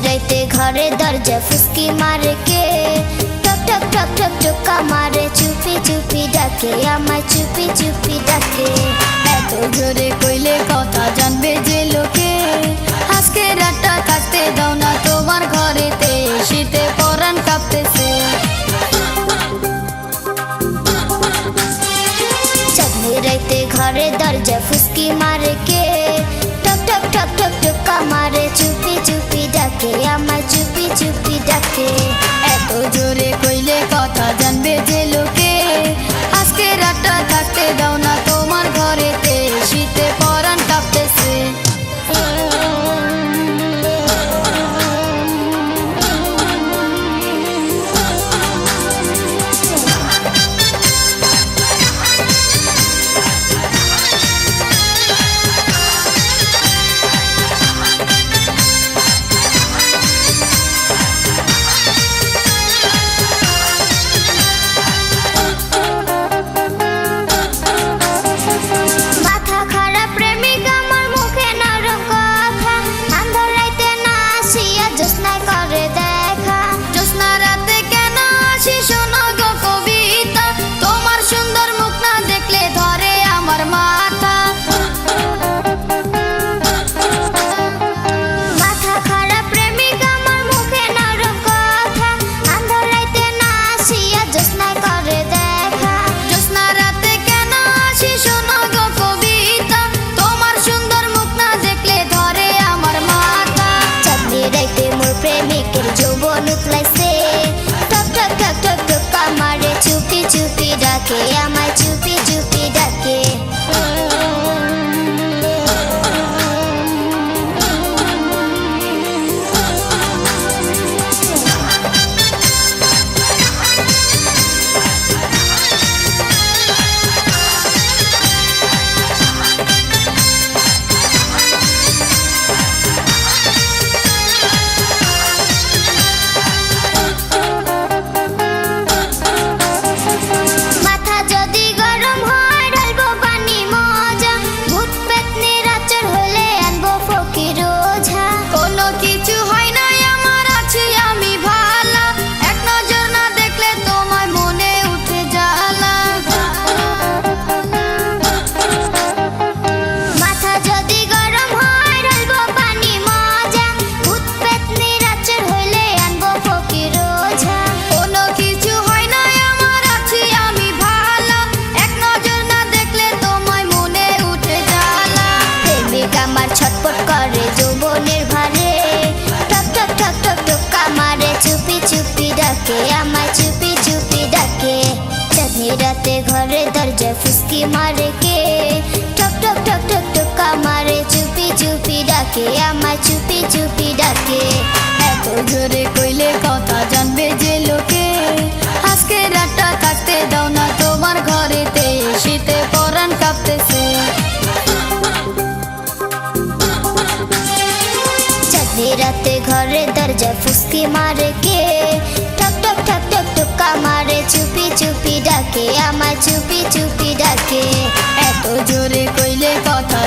राइते घरे दरजा फुसकी मारे के ठक ठक ठक ठक टोका मारे चुपी चुपी डाके आमाय चुपी चुपी डाके এত জোরে কইলে কথা জানবে যে লোকে আজকে রাতটা থাকতে দাও না তোমার ঘরেতে শীতে পরাণ কাঁপতেছে चाँदनी राइते घरे दरजा फुसकी मारे के ठक ठक ठक ठक टोका मारे चुपी चुपी डाके आमाय चुपी चुपी डाके এত জোরে কইলে কথা জানবে যে লোকে আজকে রাতটা থাকতে দাও না তোমার ঘরেতে শীতে পরাণ কাঁপতেছে चुपी चुपी डाके आमाय चुपी चुपी डाके आमाय चुपी चुपी डाके चाँदनी राते घरे दरजा फुसकी मारे के ठक ठक ठक ठक टोका मारे चुपी चुपी डाके आमाय चुपी चुपी डाके এত জোরে কইলে কথা জানবে যে লোকে আজকে রাতটা থাকতে দাও না তোমার ঘরেতে শীতে পরাণ কাঁপতেছে चाँदनी राते घरे दरजा फुसकी मारे के ठक ठक ठक ठक टोका मारे चुपी चुपी डाके आमाय चुपी चुपी डाके এত জোরে কইলে কথা